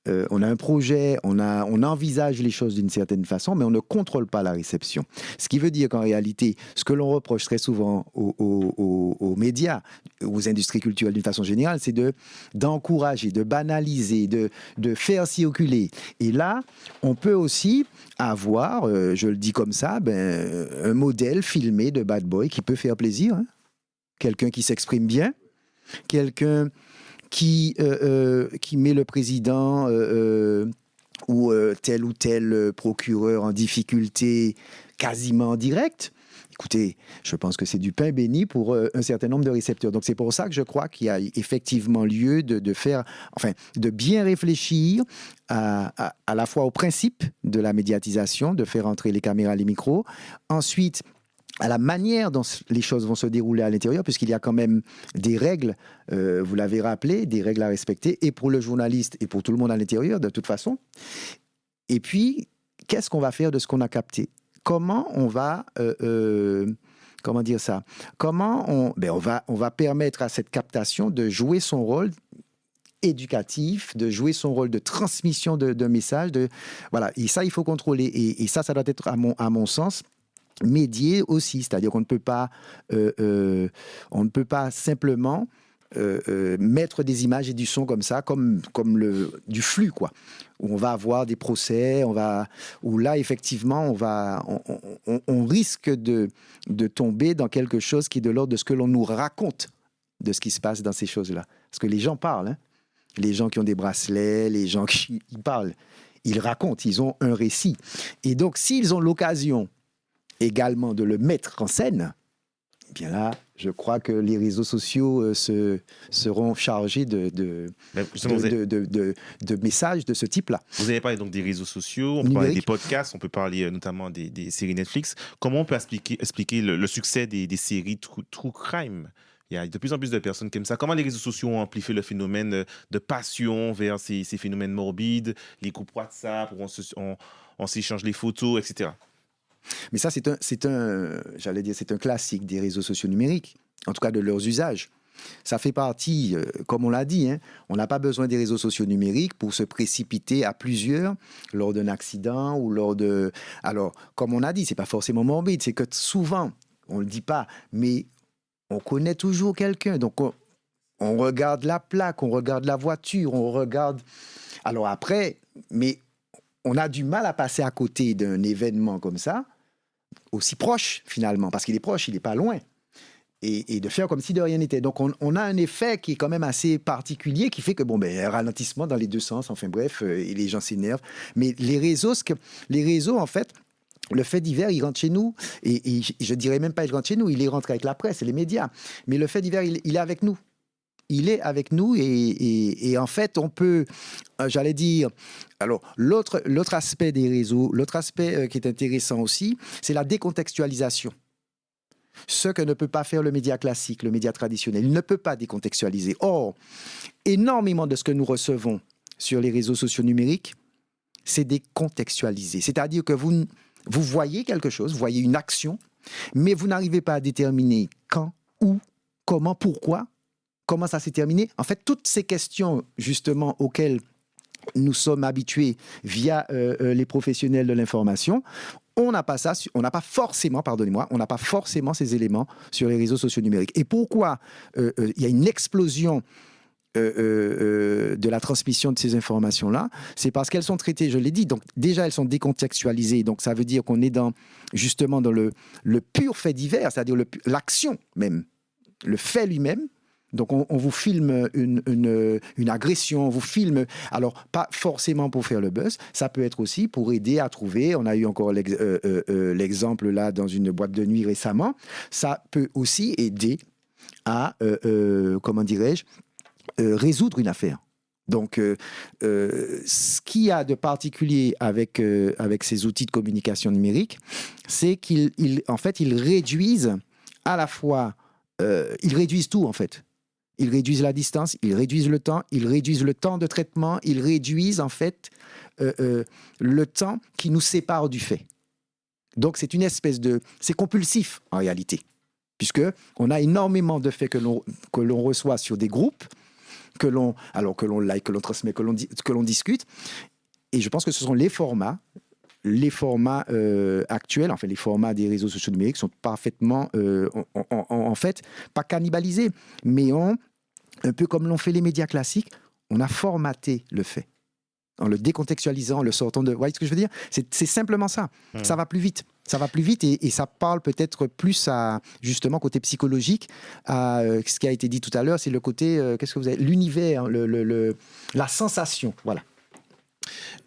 on a un projet, on envisage les choses d'une certaine façon, mais on ne contrôle pas la réception. Ce qui veut dire qu'en réalité, ce que l'on reproche très souvent aux médias, aux industries culturelles d'une façon générale, c'est d'encourager, de banaliser, de faire circuler. Et là, on peut aussi avoir, je le dis comme ça, un modèle filmé de bad boy qui peut faire plaisir. Hein. Quelqu'un qui s'exprime bien, quelqu'un qui met le président ou tel procureur en difficulté quasiment en direct. Écoutez, je pense que c'est du pain béni pour un certain nombre de récepteurs. Donc c'est pour ça que je crois qu'il y a effectivement lieu de bien réfléchir à la fois au principe de la médiatisation, de faire entrer les caméras, les micros. Ensuite, à la manière dont les choses vont se dérouler à l'intérieur, puisqu'il y a quand même des règles, vous l'avez rappelé, des règles à respecter, et pour le journaliste et pour tout le monde à l'intérieur, de toute façon. Et puis, qu'est-ce qu'on va faire de ce qu'on a capté? Comment on va... comment dire ça? On va permettre à cette captation de jouer son rôle éducatif, de jouer son rôle de transmission d'un message. Voilà. Et ça, il faut contrôler. Et ça doit être, à mon sens, médier aussi, c'est-à-dire qu'on ne peut pas simplement mettre des images et du son comme ça, comme du flux, quoi. Où on va avoir des procès, où là effectivement on risque de tomber dans quelque chose qui est de l'ordre de ce que l'on nous raconte de ce qui se passe dans ces choses-là. Parce que les gens parlent, hein. Les gens qui ont des bracelets, les gens qui parlent, ils racontent, ils ont un récit. Et donc s'ils ont l'occasion également de le mettre en scène, eh bien là, je crois que les réseaux sociaux seront chargés de messages de ce type-là. Vous avez parlé donc des réseaux sociaux, on peut parler des podcasts, on peut parler notamment des séries Netflix. Comment on peut expliquer le succès des séries True Crime? Il y a de plus en plus de personnes qui aiment ça. Comment les réseaux sociaux ont amplifié le phénomène de passion vers ces phénomènes morbides, les groupes WhatsApp où on s'échange les photos, etc. Mais ça, c'est un classique des réseaux sociaux numériques, en tout cas de leurs usages. Ça fait partie, comme on l'a dit, on n'a pas besoin des réseaux sociaux numériques pour se précipiter à plusieurs lors d'un accident ou lors de... Alors, comme on a dit, c'est pas forcément morbide, c'est que souvent, on le dit pas, mais on connaît toujours quelqu'un. Donc, on regarde la plaque, on regarde la voiture, on regarde... Alors après, mais on a du mal à passer à côté d'un événement comme ça, aussi proche finalement, parce qu'il est proche, il n'est pas loin. Et de faire comme si de rien n'était. Donc, on a un effet qui est quand même assez particulier, qui fait que, un ralentissement dans les deux sens, enfin bref, et les gens s'énervent. Mais les réseaux, en fait, le fait divers, il rentre chez nous, et je dirais même pas il rentre chez nous, il rentre avec la presse et les médias. Mais le fait divers, il est avec nous. Il est avec nous, et en fait, on peut, j'allais dire... Alors, l'autre aspect des réseaux, l'autre aspect qui est intéressant aussi, c'est la décontextualisation. Ce que ne peut pas faire le média classique, le média traditionnel. Il ne peut pas décontextualiser. Or, énormément de ce que nous recevons sur les réseaux sociaux numériques, c'est décontextualisé. C'est-à-dire que vous voyez quelque chose, vous voyez une action, mais vous n'arrivez pas à déterminer quand, où, comment, pourquoi, comment ça s'est terminé. En fait, toutes ces questions, justement, auxquelles nous sommes habitués via les professionnels de l'information, on n'a pas forcément ces éléments sur les réseaux sociaux numériques. Et pourquoi il y a une explosion de la transmission de ces informations-là? C'est parce qu'elles sont traitées, je l'ai dit, donc déjà elles sont décontextualisées, donc ça veut dire qu'on est justement dans le pur fait divers, c'est-à-dire l'action même, le fait lui-même. Donc, on vous filme une agression, on vous filme, alors pas forcément pour faire le buzz, ça peut être aussi pour aider à trouver, on a eu encore l'exemple là dans une boîte de nuit récemment, ça peut aussi aider à, résoudre une affaire. Donc, ce qu'il y a de particulier avec ces outils de communication numérique, c'est qu'ils réduisent à la fois, ils réduisent tout en fait. Ils réduisent la distance, ils réduisent le temps de traitement, ils réduisent en fait le temps qui nous sépare du fait. Donc c'est une espèce c'est compulsif en réalité, puisque on a énormément de faits que l'on reçoit sur des groupes, que l'on like, que l'on transmet, que l'on discute, et je pense que ce sont les formats actuels, enfin les formats des réseaux sociaux numériques sont parfaitement, en fait, pas cannibalisés, mais un peu comme l'ont fait les médias classiques, on a formaté le fait, en le décontextualisant, en le sortant de... Vous voyez ce que je veux dire ? C'est simplement ça. Ça va plus vite. Ça va plus vite et ça parle peut-être plus à, justement, côté psychologique, à ce qui a été dit tout à l'heure, c'est le côté, qu'est-ce que vous avez ? L'univers, la sensation, voilà.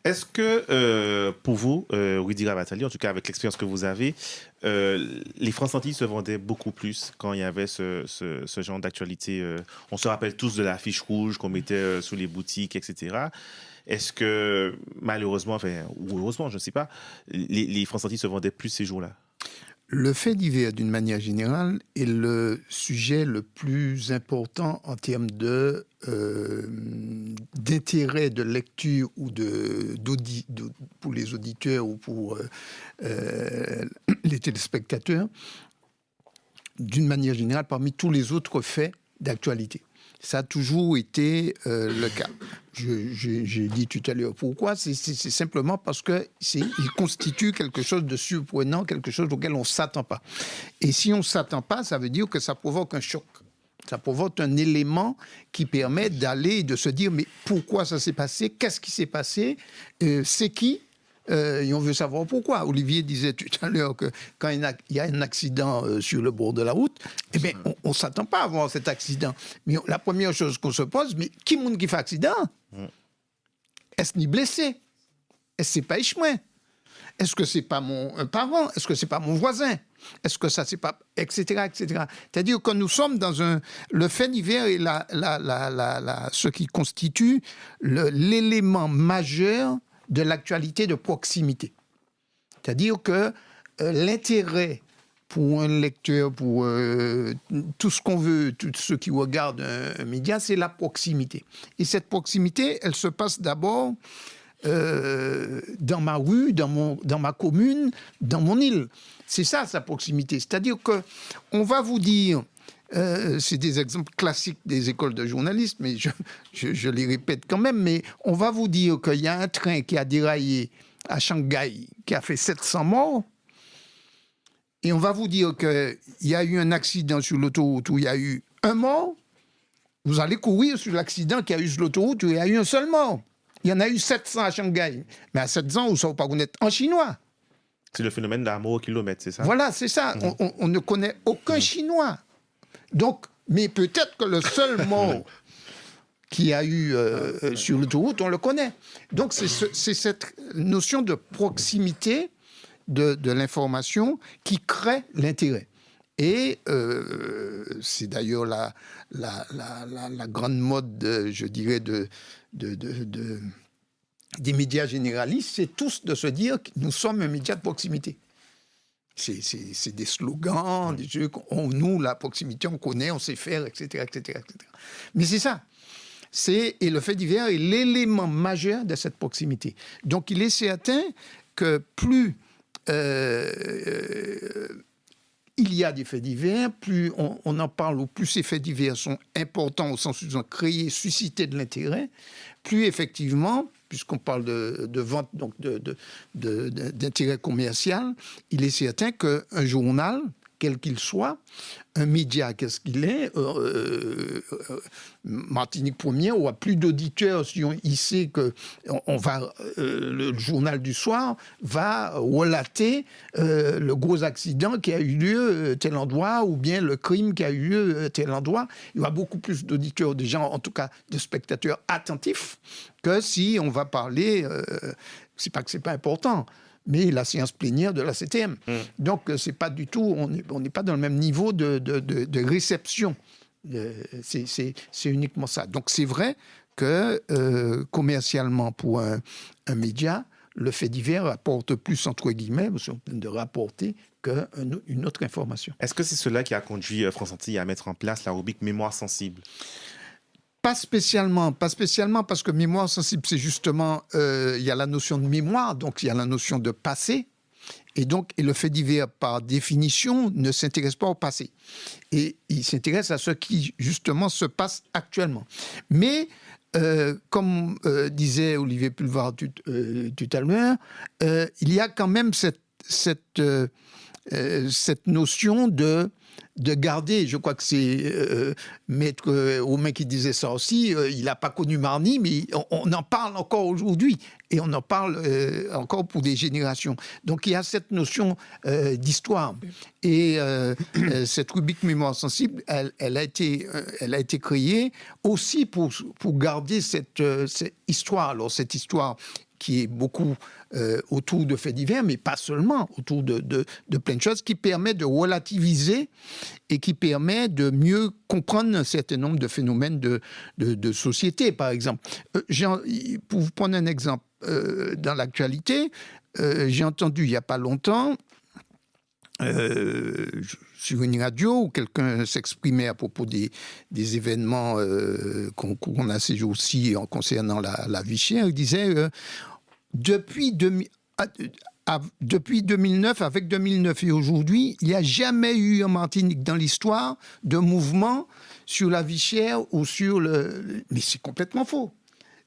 Est-ce que, pour vous, Rudy Rabatali, en tout cas avec l'expérience que vous avez, les francs entiers se vendaient beaucoup plus quand il y avait ce genre d'actualité. On se rappelle tous de l'affiche rouge qu'on mettait sous les boutiques, etc. Est-ce que, malheureusement, ou heureusement, je ne sais pas, les francs entiers se vendaient plus ces jours-là ? Le fait divers, d'une manière générale, est le sujet le plus important en termes d'intérêt de lecture ou pour les auditeurs ou pour les téléspectateurs, d'une manière générale, parmi tous les autres faits d'actualité. Ça a toujours été le cas. J'ai dit tout à l'heure pourquoi. C'est simplement parce qu'il constitue quelque chose de surprenant, quelque chose auquel on ne s'attend pas. Et si on ne s'attend pas, ça veut dire que ça provoque un choc. Ça provoque un élément qui permet d'aller, de se dire, mais pourquoi ça s'est passé ? Qu'est-ce qui s'est passé ? C'est qui ? Et on veut savoir pourquoi. Olivier disait tout à l'heure que quand il y a un accident sur le bord de la route, eh bien, on ne s'attend pas à voir cet accident. Mais la première chose qu'on se pose, mais qui est-ce qui fait accident ? Est-ce ni blessé ? Est-ce que c'est pas Ishmael ? Est-ce que c'est pas un parent ? Est-ce que c'est pas mon voisin ? Est-ce que ça c'est pas, etc., etc. C'est-à-dire que nous sommes dans le fait divers et ce qui constitue l'élément majeur de l'actualité de proximité. C'est-à-dire que l'intérêt pour un lecteur, pour tout ce qu'on veut, tous ceux qui regardent un média, c'est la proximité. Et cette proximité, elle se passe d'abord dans ma rue, dans ma commune, dans mon île. C'est ça, sa proximité. C'est-à-dire qu'on va vous dire, c'est des exemples classiques des écoles de journalistes, mais je les répète quand même, mais on va vous dire qu'il y a un train qui a déraillé à Shanghai, qui a fait 700 morts, et on va vous dire qu'il y a eu un accident sur l'autoroute où il y a eu un mort, vous allez courir sur l'accident qu'il y a eu sur l'autoroute où il y a eu un seul mort. Il y en a eu 700 à Shanghai. Mais à 700, vous ne savez pas connaître en chinois. C'est le phénomène d'amour au kilomètre, c'est ça? Voilà, c'est ça. On ne connaît aucun chinois. Donc, mais peut-être que le seul mort qu'il y a eu sur l'autoroute, on le connaît. Donc, c'est cette notion de proximité de l'information qui crée l'intérêt. Et c'est d'ailleurs la grande mode, je dirais, des médias généralistes, c'est tous de se dire que nous sommes un média de proximité. C'est des slogans, des trucs, nous, la proximité, on connaît, on sait faire, etc. etc., etc. Mais c'est ça. Et le fait divers est l'élément majeur de cette proximité. Donc, il est certain que plus il y a des faits divers, plus on en parle, ou plus ces faits divers sont importants au sens où ils ont créé, suscité de l'intérêt, plus effectivement, puisqu'on parle de vente, donc d'intérêt commercial, il est certain qu'un journal, quel qu'il soit, un média, qu'est-ce qu'il est, Martinique Première aura plus d'auditeurs si il sait que le journal du soir va relater le gros accident qui a eu lieu tel endroit, ou bien le crime qui a eu lieu tel endroit. Il y aura beaucoup plus d'auditeurs, de gens, en tout cas de spectateurs attentifs, que si on va parler, c'est pas que c'est pas important, mais la séance plénière de la CTM. Donc, c'est pas du tout, on n'est pas dans le même niveau de réception. C'est uniquement ça. Donc, c'est vrai que commercialement, pour un média, le fait divers rapporte plus, entre guillemets, de rapporter qu'une autre information. Est-ce que c'est cela qui a conduit France Antilles à mettre en place la rubrique Mémoire sensible? Pas spécialement, parce que mémoire sensible, c'est justement, il y a la notion de mémoire, donc il y a la notion de passé, et le fait divers, par définition, ne s'intéresse pas au passé. Et il s'intéresse à ce qui, justement, se passe actuellement. Mais, comme disait Olivier Pulvar tout à l'heure, il y a quand même cette notion de garder, je crois que c'est Maître Romain qui disait ça aussi, il n'a pas connu Marny, mais on en parle encore aujourd'hui, et on en parle encore pour des générations. Donc il y a cette notion d'histoire. Et cette rubrique Mémoire sensible, elle a été créée aussi pour garder cette histoire. Alors cette histoire qui est beaucoup autour de faits divers, mais pas seulement, autour de plein de choses, qui permet de relativiser et qui permet de mieux comprendre un certain nombre de phénomènes de société, par exemple. Pour vous prendre un exemple, dans l'actualité, j'ai entendu il n'y a pas longtemps, sur une radio où quelqu'un s'exprimait à propos des événements qu'on a ces jours-ci en concernant la vie chère. Il disait depuis 2009, avec 2009 et aujourd'hui, il n'y a jamais eu en Martinique dans l'histoire de mouvement sur la vie chère ou sur Mais c'est complètement faux.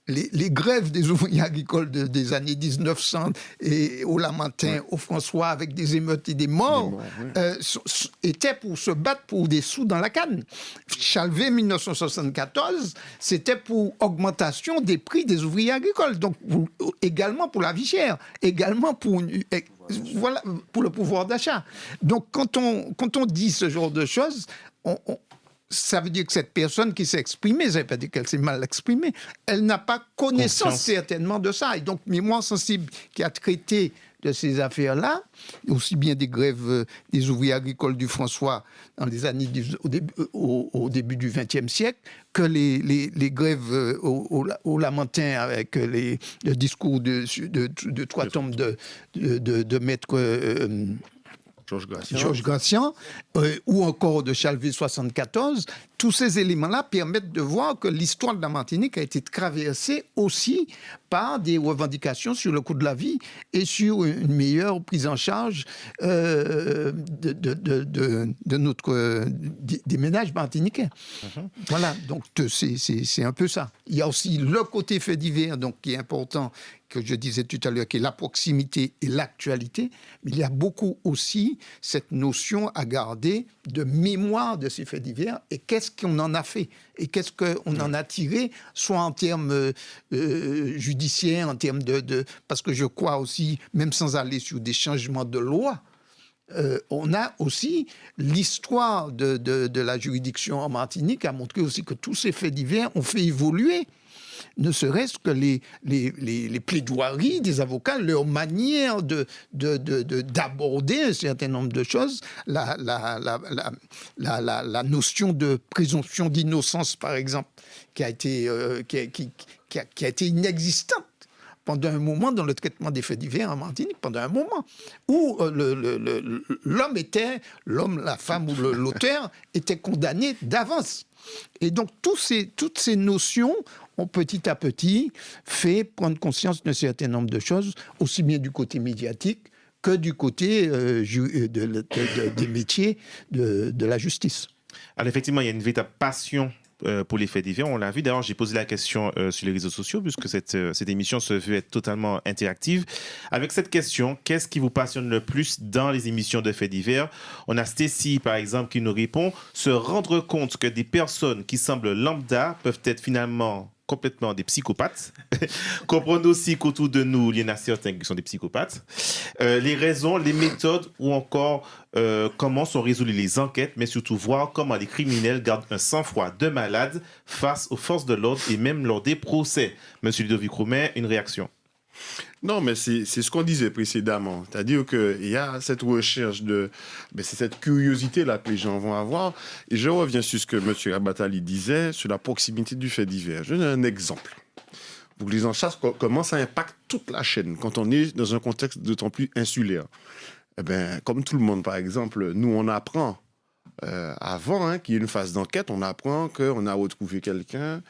Les grèves des ouvriers agricoles des années 1900 et au Lamentin, au François, avec des émeutes et des morts, étaient pour se battre pour des sous dans la canne. Chalvet, 1974, c'était pour augmentation des prix des ouvriers agricoles, donc également pour la vie chère, également pour le pouvoir d'achat. Donc quand on dit ce genre de choses, ça veut dire que cette personne qui s'est exprimée, ça ne veut pas dire qu'elle s'est mal exprimée, elle n'a pas connaissance certainement de ça. Et donc, Mémoire sensible qui a traité de ces affaires-là, aussi bien des grèves des ouvriers agricoles du François dans les années au début du XXe siècle, que les grèves au Lamentin avec le discours de trois tomes de maître... Georges Gracian, ou encore de Chalvet 74, tous ces éléments-là permettent de voir que l'histoire de la Martinique a été traversée aussi par des revendications sur le coût de la vie et sur une meilleure prise en charge des ménages martiniquais. Voilà, donc c'est un peu ça. Il y a aussi le côté fait divers, donc, qui est important, que je disais tout à l'heure, qui est la proximité et l'actualité, mais il y a beaucoup aussi cette notion à garder de mémoire de ces faits divers et qu'est-ce qu'on en a fait et qu'est-ce qu'on en a tiré, soit en termes judiciaires, en termes parce que je crois aussi, même sans aller sur des changements de loi, on a aussi l'histoire de la juridiction en Martinique a montré aussi que tous ces faits divers ont fait évoluer ne serait-ce que les plaidoiries des avocats, leur manière d'aborder un certain nombre de choses, la notion de présomption d'innocence, par exemple, qui a été inexistante pendant un moment dans le traitement des faits divers en Martinique, pendant un moment où l'homme, la femme ou l'auteur était condamné d'avance. Et donc toutes ces notions ont petit à petit fait prendre conscience d'un certain nombre de choses, aussi bien du côté médiatique que du côté des métiers de la justice. Alors effectivement, il y a une véritable passion pour les faits divers, on l'a vu. D'ailleurs, j'ai posé la question sur les réseaux sociaux, puisque cette émission se veut être totalement interactive. Avec cette question, qu'est-ce qui vous passionne le plus dans les émissions de faits divers? On a Stacy, par exemple, qui nous répond « Se rendre compte que des personnes qui semblent lambda peuvent être finalement complètement des psychopathes. Comprendre aussi qu'autour de nous, il y en a certains qui sont des psychopathes. Les raisons, les méthodes ou encore comment sont résolues les enquêtes, mais surtout voir comment les criminels gardent un sang-froid de malade face aux forces de l'ordre et même lors des procès. Monsieur Ludovic Roumain, une réaction? Non, mais c'est ce qu'on disait précédemment. C'est-à-dire qu'il y a cette recherche c'est cette curiosité-là que les gens vont avoir. Et je reviens sur ce que M. Rabatali disait sur la proximité du fait divers. Je donne un exemple. Pour que les gens sachent comment ça impacte toute la chaîne quand on est dans un contexte d'autant plus insulaire. Comme tout le monde, par exemple, nous, on apprend avant qu'il y ait une phase d'enquête, on apprend qu'on a retrouvé quelqu'un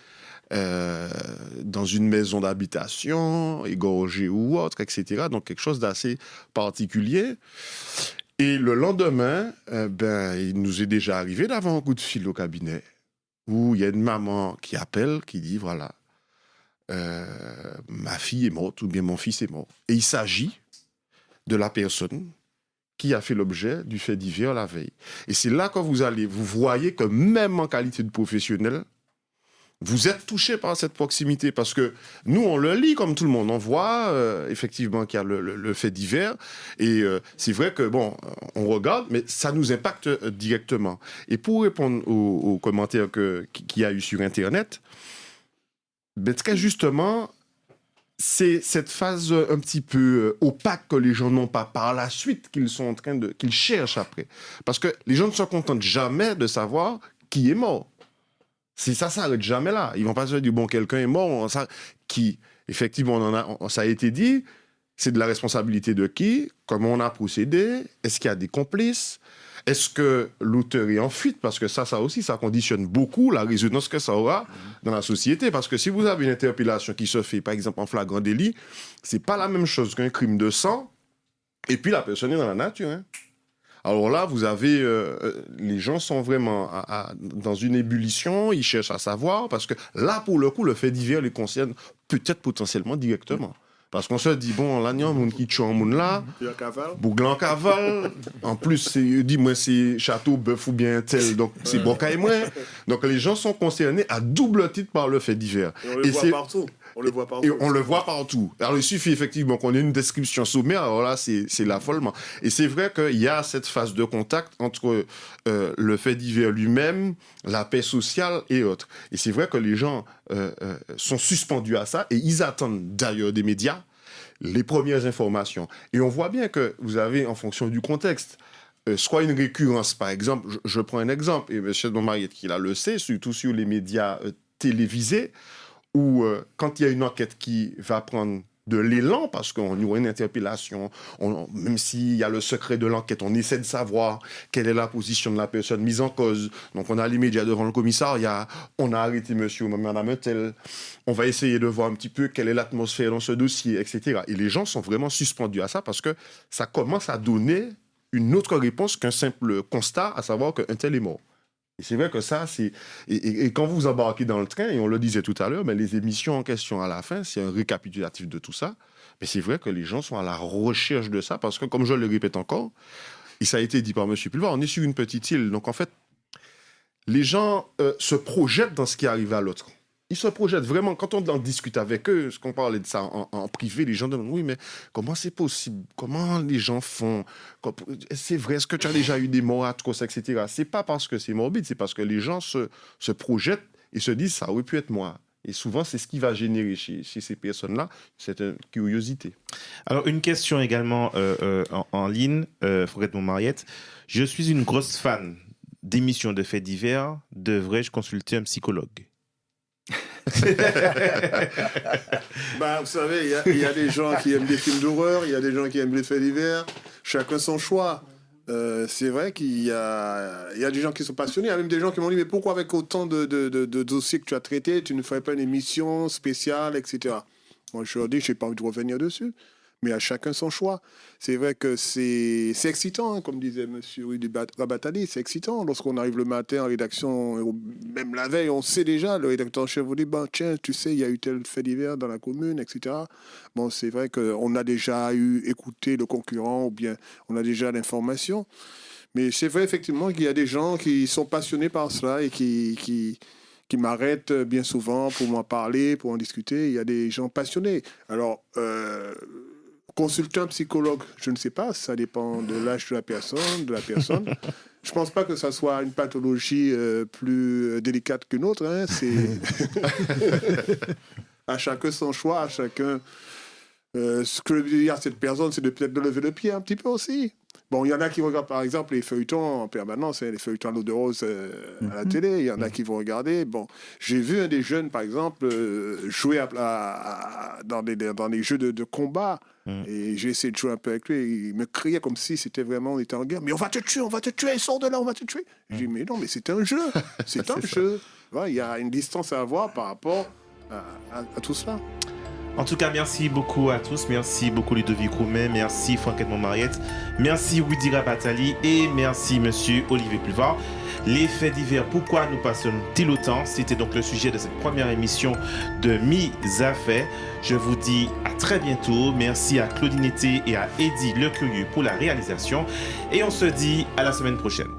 dans une maison d'habitation, égorgé ou autre, etc. Donc quelque chose d'assez particulier. Et le lendemain, il nous est déjà arrivé d'avoir un coup de fil au cabinet où il y a une maman qui appelle, qui dit voilà, ma fille est morte ou bien mon fils est mort. Et il s'agit de la personne qui a fait l'objet du fait divers la veille. Et c'est là que vous voyez que même en qualité de professionnel, vous êtes touché par cette proximité parce que nous, on le lit comme tout le monde. On voit effectivement qu'il y a le fait divers et c'est vrai que, on regarde, mais ça nous impacte directement. Et pour répondre aux commentaires qu'il y a eu sur Internet, très justement, c'est cette phase un petit peu opaque que les gens n'ont pas par la suite qu'ils cherchent après. Parce que les gens ne se contentent jamais de savoir qui est mort. Ça s'arrête jamais là. Ils vont pas se dire, quelqu'un est mort. Effectivement, ça a été dit, c'est de la responsabilité de qui? Comment on a procédé? Est-ce qu'il y a des complices? Est-ce que l'auteur est en fuite? Parce que ça aussi, ça conditionne beaucoup la résonance que ça aura dans la société. Parce que si vous avez une interpellation qui se fait, par exemple, en flagrant délit, c'est pas la même chose qu'un crime de sang, et puis la personne est dans la nature, hein. Alors là, vous avez... les gens sont vraiment dans une ébullition, ils cherchent à savoir, parce que là, pour le coup, le fait divers les concerne peut-être potentiellement directement. Parce qu'on se dit, là, il y a un monde qui tue un monde là, Bouglan cavale, en plus, dis-moi, c'est château, bœuf ou bien tel, donc c'est bon et moins. Donc les gens sont concernés à double titre par le fait divers. Et on le voit partout. Et on le voit partout. Alors, il suffit effectivement qu'on ait une description sommaire. Alors là, c'est l'affolement. Et c'est vrai qu'il y a cette phase de contact entre le fait divers lui-même, la paix sociale et autres. Et c'est vrai que les gens sont suspendus à ça et ils attendent d'ailleurs des médias les premières informations. Et on voit bien que vous avez, en fonction du contexte, soit une récurrence, par exemple, je prends un exemple, et M. Don-Mariette qui le sait, surtout sur les médias télévisés, où quand il y a une enquête qui va prendre de l'élan, parce qu'on y aura une interpellation, même s'il y a le secret de l'enquête, on essaie de savoir quelle est la position de la personne mise en cause. Donc on a les médias devant le commissariat, on a arrêté monsieur ou madame tel, on va essayer de voir un petit peu quelle est l'atmosphère dans ce dossier, etc. Et les gens sont vraiment suspendus à ça parce que ça commence à donner une autre réponse qu'un simple constat, à savoir qu'un tel est mort. Et c'est vrai que ça, c'est... Et quand vous embarquez dans le train, et on le disait tout à l'heure, mais les émissions en question à la fin, c'est un récapitulatif de tout ça. Mais c'est vrai que les gens sont à la recherche de ça, parce que, comme je le répète encore, et ça a été dit par M. Pulvar, on est sur une petite île. Donc, en fait, les gens se projettent dans ce qui arrive à l'autre. Ils se projettent vraiment. Quand on en discute avec eux, ce qu'on parlait de ça en privé, les gens demandent, oui, mais comment c'est possible? Comment les gens font? C'est vrai, est-ce que tu as déjà eu des morts atroces, etc. C'est pas parce que c'est morbide, c'est parce que les gens se projettent et se disent, ça aurait pu être moi. Et souvent, c'est ce qui va générer chez ces personnes-là cette curiosité. Alors, une question également en ligne, Fouquet Montmariette. Je suis une grosse fan d'émissions de faits divers. Devrais-je consulter un psychologue? Vous savez, il y a des gens qui aiment des films d'horreur, il y a des gens qui aiment les faits divers, chacun son choix. C'est vrai qu'il y a des gens qui sont passionnés, il y a même des gens qui m'ont dit mais pourquoi avec autant de dossiers que tu as traités, tu ne ferais pas une émission spéciale, etc. Moi je leur dis, je n'ai pas envie de revenir dessus. Mais à chacun son choix. C'est vrai que c'est excitant, hein, comme disait M. Rabatali, c'est excitant. Lorsqu'on arrive le matin en rédaction, même la veille, on sait déjà, le rédacteur en chef vous dit, tiens, tu sais, il y a eu tel fait divers dans la commune, etc. Bon, c'est vrai qu'on a déjà écouté le concurrent, ou bien on a déjà l'information. Mais c'est vrai, effectivement, qu'il y a des gens qui sont passionnés par cela et qui m'arrêtent bien souvent pour m'en parler, pour en discuter. Il y a des gens passionnés. Alors, consulter un psychologue, je ne sais pas, ça dépend de l'âge de la personne. Je ne pense pas que ça soit une pathologie plus délicate qu'une autre. Hein. C'est à chacun son choix, à chacun. Ce que je veux dire à cette personne, c'est peut-être de lever le pied un petit peu aussi. Bon, il y en a qui regardent par exemple les feuilletons en permanence, les feuilletons à l'eau de rose à la télé. Il y en a qui vont regarder. Bon, j'ai vu un des jeunes, par exemple, jouer dans des jeux de combat. Et j'ai essayé de jouer un peu avec lui. Il me criait comme si c'était vraiment, on était en guerre. Mais on va te tuer, sors de là, on va te tuer. Je dis, mais non, mais c'est un jeu. C'est un jeu. Il y a une distance à avoir par rapport à tout cela. En tout cas, merci beaucoup à tous. Merci beaucoup Ludovic Roumain. Merci Fouquet Montmariette. Merci Widi Rabatali. Et merci Monsieur Olivier Pulvar. Les faits divers, pourquoi nous passionnent-ils autant? C'était donc le sujet de cette première émission de Mise à Fait. Je vous dis à très bientôt. Merci à Claudine Été et à Eddie Le Curieux pour la réalisation. Et on se dit à la semaine prochaine.